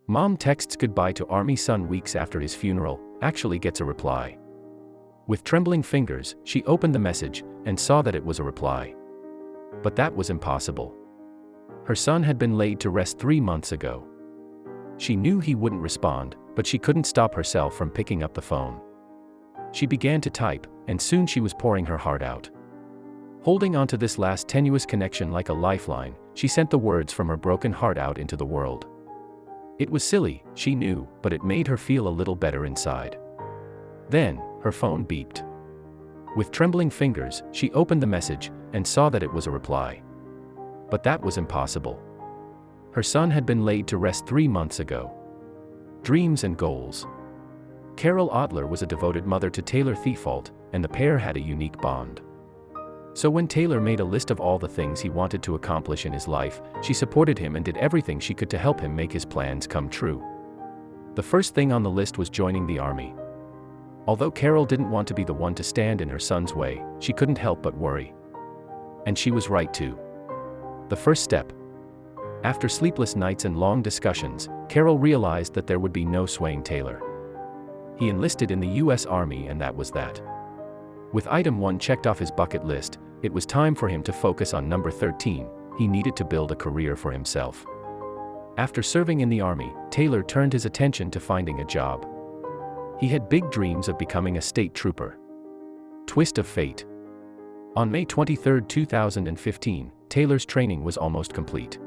Mom texts goodbye to Army son weeks after his funeral, actually gets a reply. With trembling fingers, she opened the message and saw that it was a reply. But that was impossible. Her son had been laid to rest 3 months ago. She knew he wouldn't respond, but she couldn't stop herself from picking up the phone. She began to type, and soon she was pouring her heart out. Holding onto this last tenuous connection like a lifeline, she sent the words from her broken heart out into the world. It was silly, she knew, but it made her feel a little better inside. Then, her phone beeped. With trembling fingers, she opened the message and saw that it was a reply. But that was impossible. Her son had been laid to rest 3 months ago. Dreams and goals. Carol Adler was a devoted mother to Taylor Thiefault, and the pair had a unique bond. So when Taylor made a list of all the things he wanted to accomplish in his life, she supported him and did everything she could to help him make his plans come true. The first thing on the list was joining the Army. Although Carol didn't want to be the one to stand in her son's way, she couldn't help but worry. And she was right too. The first step. After sleepless nights and long discussions, Carol realized that there would be no swaying Taylor. He enlisted in the U.S. Army, and that was that. With item 1 checked off his bucket list, it was time for him to focus on number 13, he needed to build a career for himself. After serving in the Army, Taylor turned his attention to finding a job. He had big dreams of becoming a state trooper. Twist of fate. On May 23, 2015, Taylor's training was almost complete.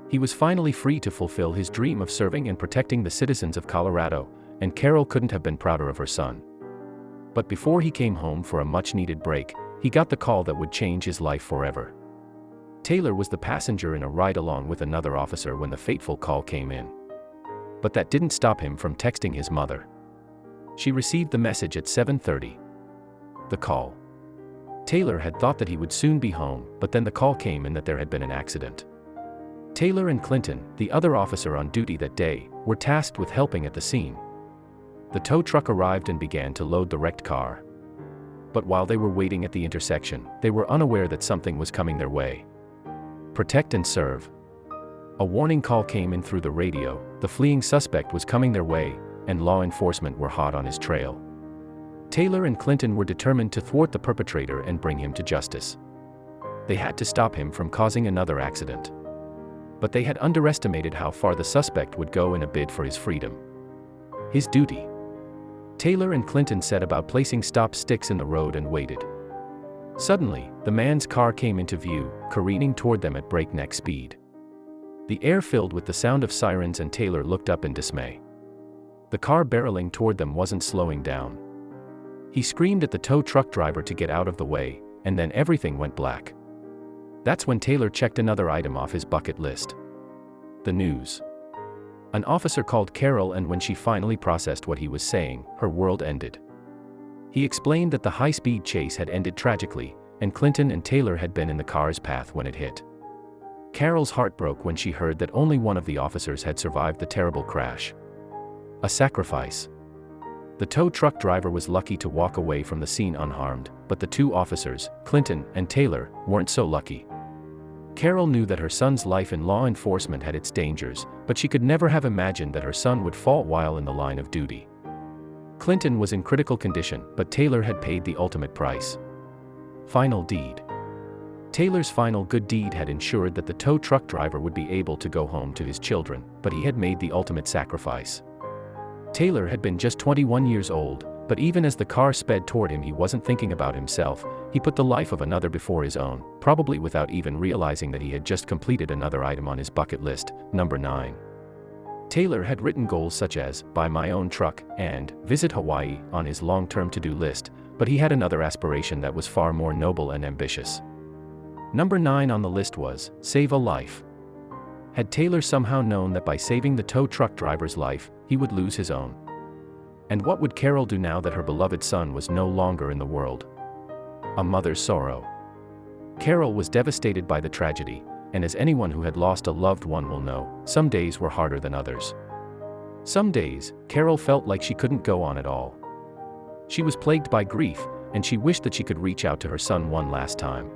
He was finally free to fulfill his dream of serving and protecting the citizens of Colorado, and Carol couldn't have been prouder of her son. But before he came home for a much-needed break, he got the call that would change his life forever. Taylor was the passenger in a ride-along with another officer when the fateful call came in. But that didn't stop him from texting his mother. She received the message at 7:30. The call. Taylor had thought that he would soon be home, but then the call came in that there had been an accident. Taylor and Clinton, the other officer on duty that day, were tasked with helping at the scene. The tow truck arrived and began to load the wrecked car. But while they were waiting at the intersection, they were unaware that something was coming their way. Protect and serve. A warning call came in through the radio, the fleeing suspect was coming their way, and law enforcement were hot on his trail. Taylor and Clinton were determined to thwart the perpetrator and bring him to justice. They had to stop him from causing another accident. But they had underestimated how far the suspect would go in a bid for his freedom. His duty. Taylor and Clinton set about placing stop sticks in the road and waited. Suddenly, the man's car came into view, careening toward them at breakneck speed. The air filled with the sound of sirens and Taylor looked up in dismay. The car barreling toward them wasn't slowing down. He screamed at the tow truck driver to get out of the way, and then everything went black. That's when Taylor checked another item off his bucket list. The news. An officer called Carol, and when she finally processed what he was saying, her world ended. He explained that the high-speed chase had ended tragically, and Clinton and Taylor had been in the car's path when it hit. Carol's heart broke when she heard that only one of the officers had survived the terrible crash. A sacrifice. The tow truck driver was lucky to walk away from the scene unharmed, but the two officers, Clinton and Taylor, weren't so lucky. Carol knew that her son's life in law enforcement had its dangers, but she could never have imagined that her son would fall while in the line of duty. Clinton was in critical condition, but Taylor had paid the ultimate price. Final deed. Taylor's final good deed had ensured that the tow truck driver would be able to go home to his children, but he had made the ultimate sacrifice. Taylor had been just 21 years old, but even as the car sped toward him, he wasn't thinking about himself. He put the life of another before his own, probably without even realizing that he had just completed another item on his bucket list, number 9. Taylor had written goals such as, buy my own truck, and visit Hawaii on his long-term to-do list, but he had another aspiration that was far more noble and ambitious. Number 9 on the list was, save a life. Had Taylor somehow known that by saving the tow truck driver's life, he would lose his own? And what would Carol do now that her beloved son was no longer in the world? A mother's sorrow. Carol was devastated by the tragedy, and as anyone who had lost a loved one will know, some days were harder than others. Some days, Carol felt like she couldn't go on at all. She was plagued by grief, and she wished that she could reach out to her son one last time.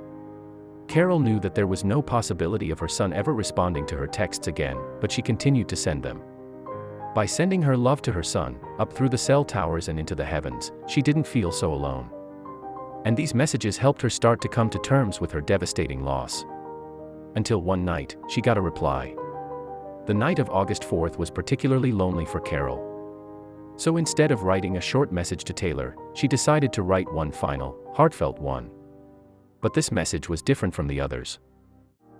Carol knew that there was no possibility of her son ever responding to her texts again, but she continued to send them. By sending her love to her son, up through the cell towers and into the heavens, she didn't feel so alone. And these messages helped her start to come to terms with her devastating loss. Until one night, she got a reply. The night of August 4th was particularly lonely for Carol. So instead of writing a short message to Taylor, she decided to write one final, heartfelt one. But this message was different from the others.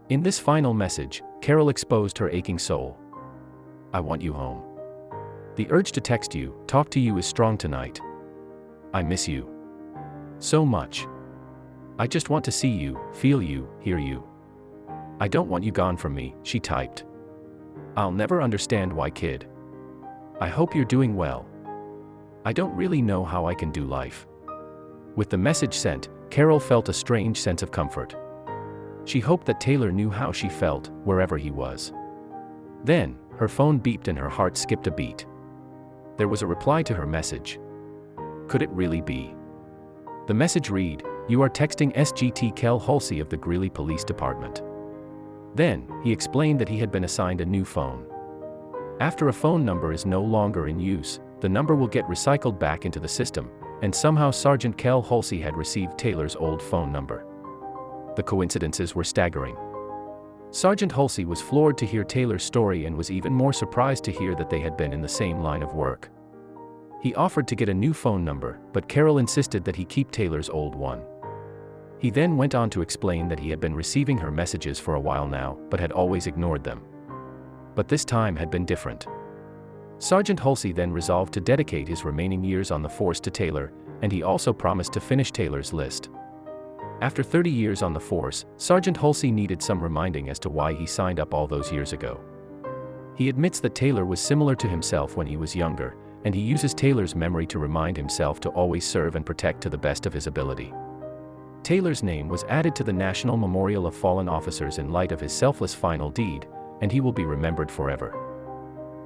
In this final message, Carol exposed her aching soul. I want you home. The urge to text you, talk to you is strong tonight. I miss you so much. I just want to see you, feel you, hear you. I don't want you gone from me, she typed. I'll never understand why, kid. I hope you're doing well. I don't really know how I can do life. With the message sent, Carol felt a strange sense of comfort. She hoped that Taylor knew how she felt, wherever he was. Then, her phone beeped and her heart skipped a beat. There was a reply to her message. Could it really be? The message read, "You are texting SGT Kel Halsey of the Greeley Police Department." Then, he explained that he had been assigned a new phone. After a phone number is no longer in use, the number will get recycled back into the system, and somehow Sergeant Kel Halsey had received Taylor's old phone number. The coincidences were staggering. Sergeant Halsey was floored to hear Taylor's story and was even more surprised to hear that they had been in the same line of work. He offered to get a new phone number, but Carol insisted that he keep Taylor's old one. He then went on to explain that he had been receiving her messages for a while now, but had always ignored them. But this time had been different. Sergeant Halsey then resolved to dedicate his remaining years on the force to Taylor, and he also promised to finish Taylor's list. After 30 years on the force, Sergeant Halsey needed some reminding as to why he signed up all those years ago. He admits that Taylor was similar to himself when he was younger, and he uses Taylor's memory to remind himself to always serve and protect to the best of his ability. Taylor's name was added to the National Memorial of Fallen Officers in light of his selfless final deed, and he will be remembered forever.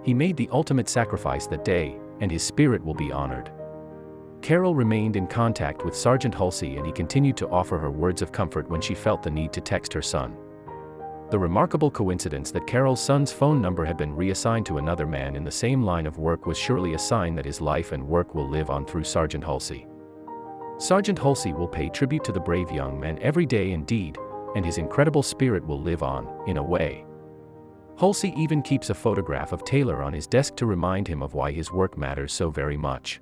He made the ultimate sacrifice that day, and his spirit will be honored. Carol remained in contact with Sergeant Halsey, and he continued to offer her words of comfort when she felt the need to text her son. The remarkable coincidence that Carol's son's phone number had been reassigned to another man in the same line of work was surely a sign that his life and work will live on through Sergeant Halsey. Sergeant Halsey will pay tribute to the brave young man every day indeed, and his incredible spirit will live on, in a way. Halsey even keeps a photograph of Taylor on his desk to remind him of why his work matters so very much.